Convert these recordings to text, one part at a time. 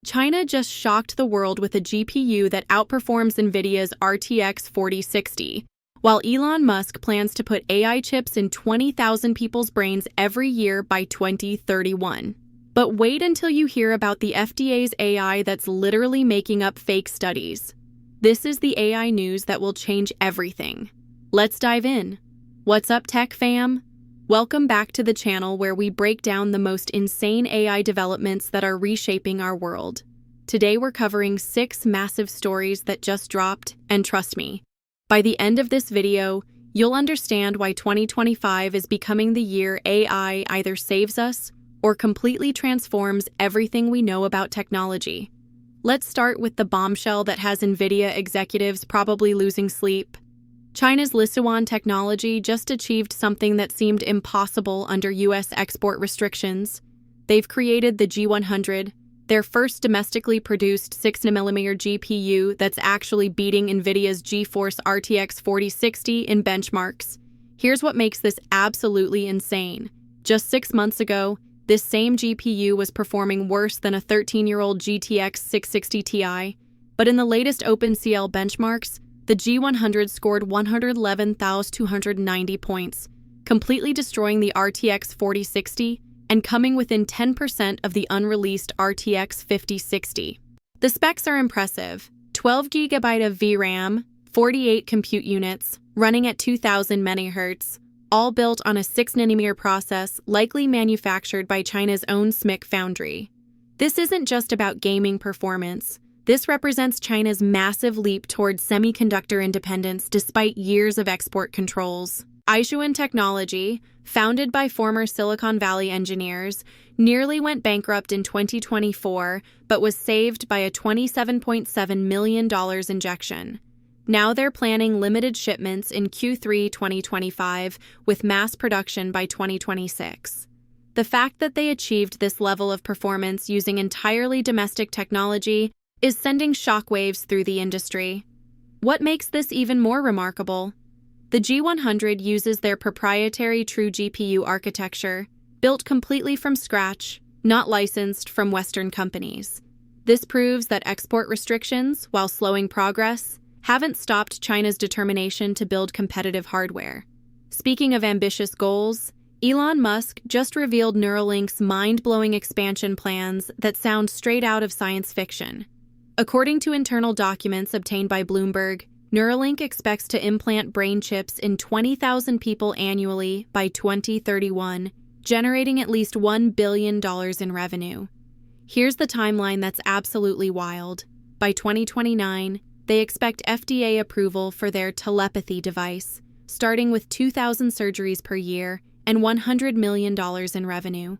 China just shocked the world with a GPU that outperforms NVIDIA's RTX4060, while Elon Musk plans to put AI chips in 20,000 people's brains every year by 2031. But wait until you hear about the FDA's AI that's literally making up fake studies. This is the AI news that will change everything. Let's dive in. What's up, tech fam? Welcome back to the channel where we break down the most insane AI developments that are reshaping our world. Today we're covering 6 massive stories that just dropped, and trust me, by the end of this video, you'll understand why 2025 is becoming the year AI either saves us or completely transforms everything we know about technology. Let's start with the bombshell that has NVIDIA executives probably losing sleep. China's Lisuan technology just achieved something that seemed impossible under U.S. export restrictions. They've created the G100, their first domestically produced 6nm GPU that's actually beating NVIDIA's GeForce RTX4060 in benchmarks. Here's what makes this absolutely insane. Just 6 months ago, this same GPU was performing worse than a 13-year-old RTX4060 Ti, but in the latest OpenAI benchmarks, the G100 scored 111,290 points, completely destroying the RTX4060 and coming within 10% of the unreleased RTX5060. The specs are impressive: 12 GB of VRAM, 48 compute units, running at 2000 MHz, all built on a 6nm process likely manufactured by China's own SMIC foundry. This isn't just about gaming performance. This represents China's massive leap towards semiconductor independence despite years of export controls. Aishuan Technology, founded by former Silicon Valley engineers, nearly went bankrupt in 2024 but was saved by a $27.7 million injection. Now they're planning limited shipments in Q3 2025 with mass production by 2026. The fact that they achieved this level of performance using entirely domestic technology is sending shockwaves through the industry. What makes this even more remarkable? The G100 uses their proprietary true GPU architecture, built completely from scratch, not licensed from Western companies. This proves that export restrictions, while slowing progress, haven't stopped China's determination to build competitive hardware. Speaking of ambitious goals, Elon Musk just revealed Neuralink's mind-blowing expansion plans that sound straight out of science fiction. According to internal documents obtained by Bloomberg, Neuralink expects to implant brain chips in 20,000 people annually by 2031, generating at least $1 billion in revenue. Here's the timeline that's absolutely wild. By 2029, they expect FDA approval for their telepathy device, starting with 2,000 surgeries per year and $100 million in revenue.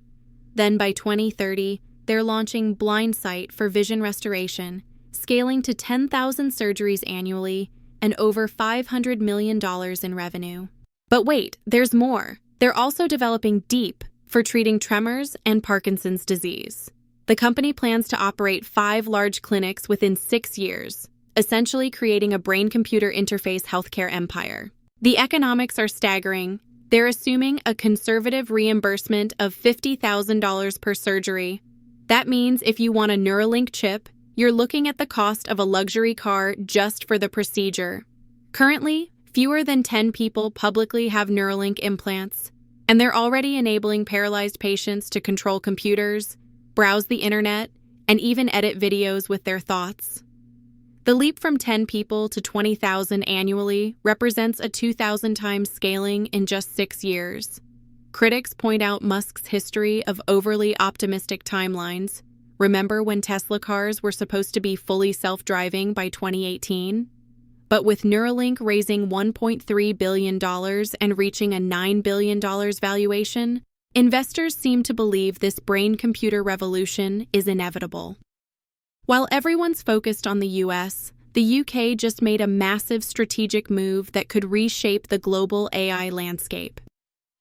Then by 2030, they're launching BlindSight for vision restoration, scaling to 10,000 surgeries annually and over $500 million in revenue. But wait, there's more. They're also developing Deep for treating tremors and Parkinson's disease. The company plans to operate 5 large clinics within 6 years, essentially creating a brain-computer interface healthcare empire. The economics are staggering. They're assuming a conservative reimbursement of $50,000 per surgery. That means if you want a Neuralink chip, you're looking at the cost of a luxury car just for the procedure. Currently, fewer than 10 people publicly have Neuralink implants, and they're already enabling paralyzed patients to control computers, browse the internet, and even edit videos with their thoughts. The leap from 10 people to 20,000 annually represents a 2,000 times scaling in just 6 years. Critics point out Musk's history of overly optimistic timelines. Remember when Tesla cars were supposed to be fully self-driving by 2018? But with Neuralink raising $1.3 billion and reaching a $9 billion valuation, investors seem to believe this brain-computer revolution is inevitable. While everyone's focused on the US, the UK just made a massive strategic move that could reshape the global AI landscape.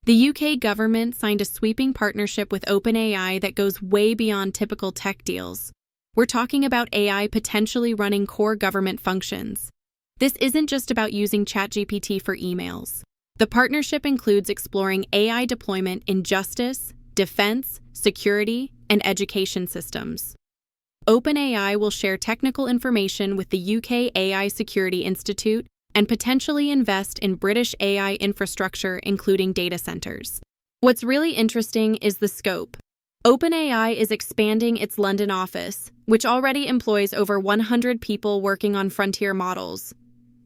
The UK government signed a sweeping partnership with OpenAI that goes way beyond typical tech deals. We're talking about AI potentially running core government functions. This isn't just about using ChatGPT for emails. The partnership includes exploring AI deployment in justice, defense, security, and education systems. OpenAI will share technical information with the UK AI Security Institute and potentially invest in British AI infrastructure, including data centers. What's really interesting is the scope. OpenAI is expanding its London office, which already employs over 100 people working on frontier models.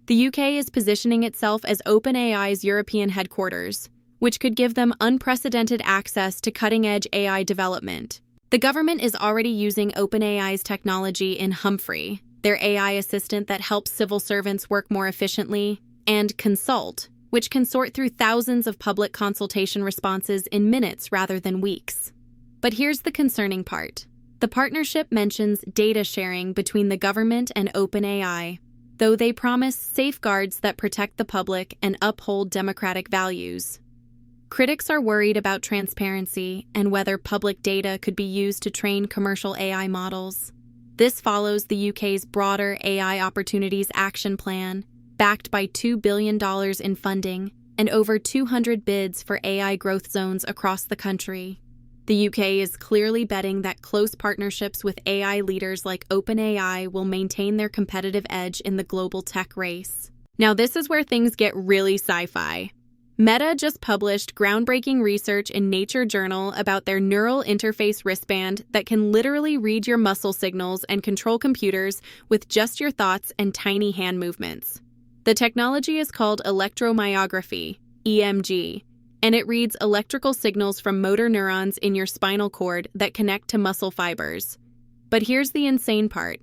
The UK is positioning itself as OpenAI's European headquarters, which could give them unprecedented access to cutting-edge AI development. The government is already using OpenAI's technology in Humphrey, their AI assistant that helps civil servants work more efficiently, and Consult, which can sort through thousands of public consultation responses in minutes rather than weeks. But here's the concerning part. The partnership mentions data sharing between the government and OpenAI, though they promise safeguards that protect the public and uphold democratic values. Critics are worried about transparency and whether public data could be used to train commercial AI models. This follows the UK's broader AI Opportunities Action Plan, backed by $2 billion in funding and over 200 bids for AI growth zones across the country. The UK is clearly betting that close partnerships with AI leaders like OpenAI will maintain their competitive edge in the global tech race. Now, this is where things get really sci-fi. Meta just published groundbreaking research in Nature Journal about their neural interface wristband that can literally read your muscle signals and control computers with just your thoughts and tiny hand movements. The technology is called electromyography, EMG, and it reads electrical signals from motor neurons in your spinal cord that connect to muscle fibers. But here's the insane part.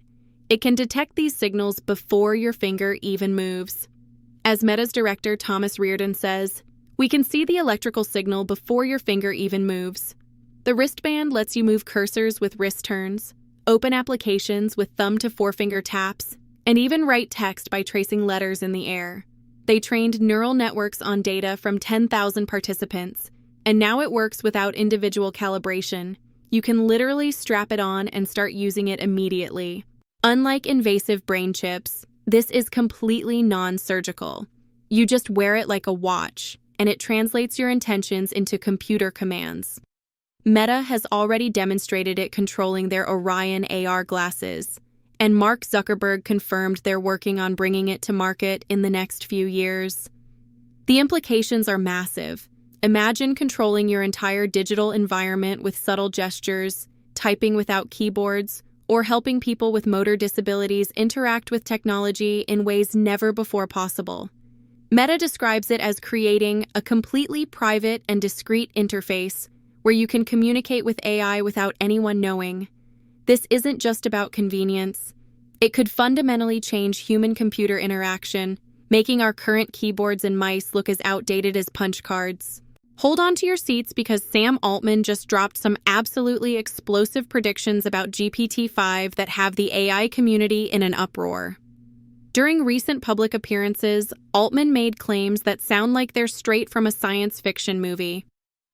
It can detect these signals before your finger even moves. As Meta's director Thomas Reardon says, "We can see the electrical signal before your finger even moves." The wristband lets you move cursors with wrist turns, open applications with thumb to forefinger taps, and even write text by tracing letters in the air. They trained neural networks on data from 10,000 participants, and now it works without individual calibration. You can literally strap it on and start using it immediately. Unlike invasive brain chips, this is completely non-surgical. You just wear it like a watch, and it translates your intentions into computer commands. Meta has already demonstrated it controlling their Orion AR glasses, and Mark Zuckerberg confirmed they're working on bringing it to market in the next few years. The implications are massive. Imagine controlling your entire digital environment with subtle gestures, typing without keyboards, or helping people with motor disabilities interact with technology in ways never before possible. Meta describes it as creating a completely private and discreet interface where you can communicate with AI without anyone knowing. This isn't just about convenience. It could fundamentally change human-computer interaction, making our current keyboards and mice look as outdated as punch cards. Hold on to your seats because Sam Altman just dropped some absolutely explosive predictions about GPT-5 that have the AI community in an uproar. During recent public appearances, Altman made claims that sound like they're straight from a science fiction movie.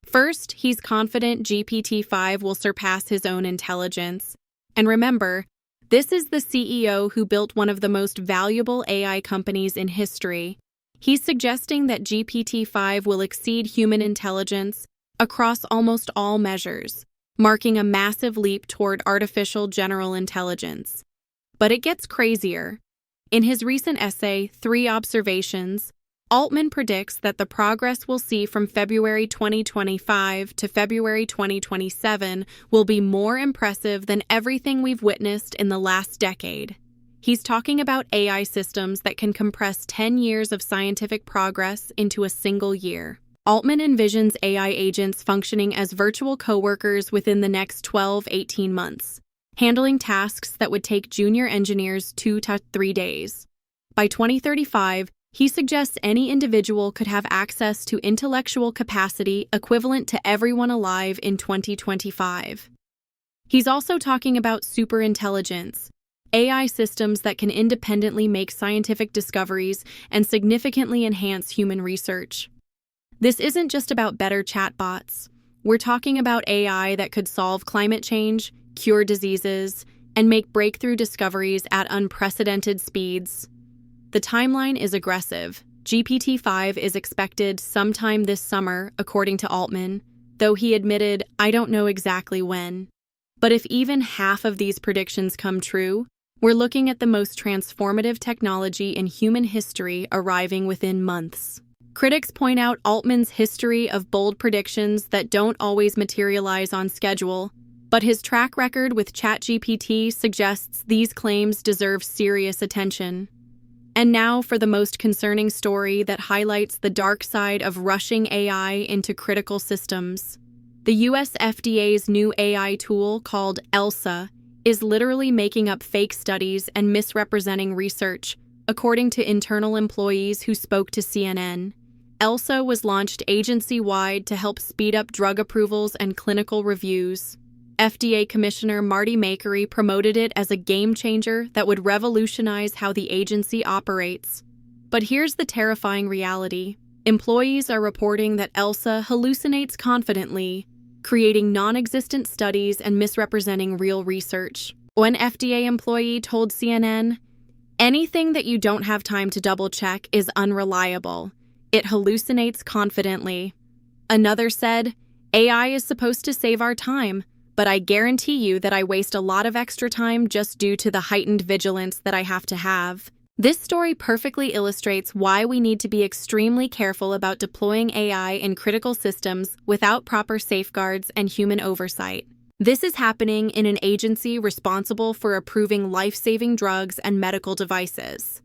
First, he's confident GPT-5 will surpass his own intelligence. And remember, this is the CEO who built one of the most valuable AI companies in history. He's suggesting that GPT-5 will exceed human intelligence across almost all measures, marking a massive leap toward artificial general intelligence. But it gets crazier. In his recent essay, 3 Observations, Altman predicts that the progress we'll see from February 2025 to February 2027 will be more impressive than everything we've witnessed in the last decade. He's talking about AI systems that can compress 10 years of scientific progress into a single year. Altman envisions AI agents functioning as virtual coworkers within the next 12-18 months, handling tasks that would take junior engineers 2 to 3 days. By 2035, he suggests any individual could have access to intellectual capacity equivalent to everyone alive in 2025. He's also talking about superintelligence, AI systems that can independently make scientific discoveries and significantly enhance human research. This isn't just about better chatbots. We're talking about AI that could solve climate change, cure diseases, and make breakthrough discoveries at unprecedented speeds. The timeline is aggressive. GPT-5 is expected sometime this summer, according to Altman, though he admitted, "I don't know exactly when." But if even half of these predictions come true, we're looking at the most transformative technology in human history arriving within months. Critics point out Altman's history of bold predictions that don't always materialize on schedule, but his track record with ChatGPT suggests these claims deserve serious attention. And now for the most concerning story that highlights the dark side of rushing AI into critical systems. The US FDA's new AI tool called ELSA is literally making up fake studies and misrepresenting research, according to internal employees who spoke to CNN. ELSA was launched agency-wide to help speed up drug approvals and clinical reviews. FDA Commissioner Marty Makary promoted it as a game-changer that would revolutionize how the agency operates. But here's the terrifying reality. Employees are reporting that ELSA hallucinates confidently, creating non-existent studies and misrepresenting real research. One FDA employee told CNN, "Anything that you don't have time to double-check is unreliable. It hallucinates confidently." Another said, "AI is supposed to save our time, but I guarantee you that I waste a lot of extra time just due to the heightened vigilance that I have to have." This story perfectly illustrates why we need to be extremely careful about deploying AI in critical systems without proper safeguards and human oversight. This is happening in an agency responsible for approving life-saving drugs and medical devices.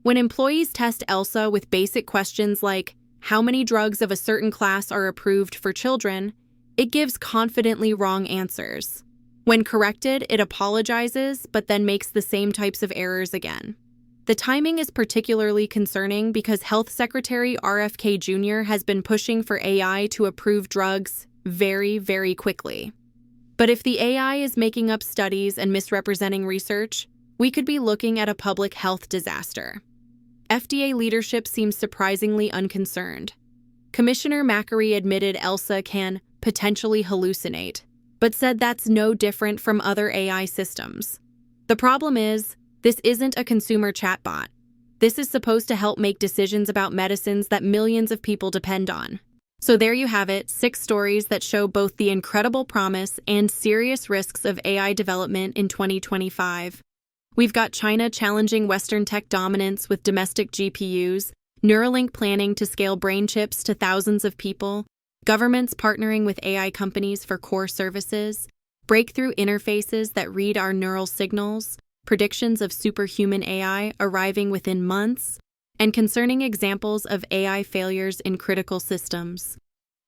When employees test ELSA with basic questions like, how many drugs of a certain class are approved for children, it gives confidently wrong answers. When corrected, it apologizes, but then makes the same types of errors again. The timing is particularly concerning because Health Secretary RFK Jr. has been pushing for AI to approve drugs very, very quickly. But if the AI is making up studies and misrepresenting research, we could be looking at a public health disaster. FDA leadership seems surprisingly unconcerned. Commissioner Makary admitted ELSA can potentially hallucinate, but said that's no different from other AI systems. The problem is, this isn't a consumer chatbot. This is supposed to help make decisions about medicines that millions of people depend on. So there you have it, 6 stories that show both the incredible promise and serious risks of AI development in 2025. We've got China challenging Western tech dominance with domestic GPUs, Neuralink planning to scale brain chips to thousands of people, governments partnering with AI companies for core services, breakthrough interfaces that read our neural signals, predictions of superhuman AI arriving within months, and concerning examples of AI failures in critical systems.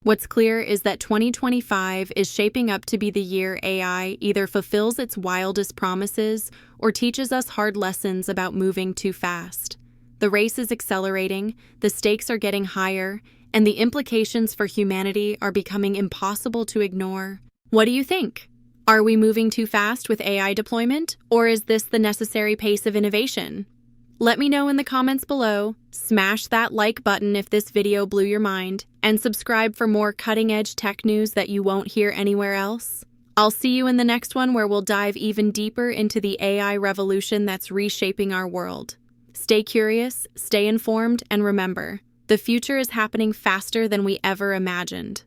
What's clear is that 2025 is shaping up to be the year AI either fulfills its wildest promises or teaches us hard lessons about moving too fast. The race is accelerating, the stakes are getting higher, and the implications for humanity are becoming impossible to ignore. What do you think? Are we moving too fast with AI deployment, or is this the necessary pace of innovation? Let me know in the comments below, smash that like button if this video blew your mind, and subscribe for more cutting-edge tech news that you won't hear anywhere else. I'll see you in the next one where we'll dive even deeper into the AI revolution that's reshaping our world. Stay curious, stay informed, and remember, the future is happening faster than we ever imagined.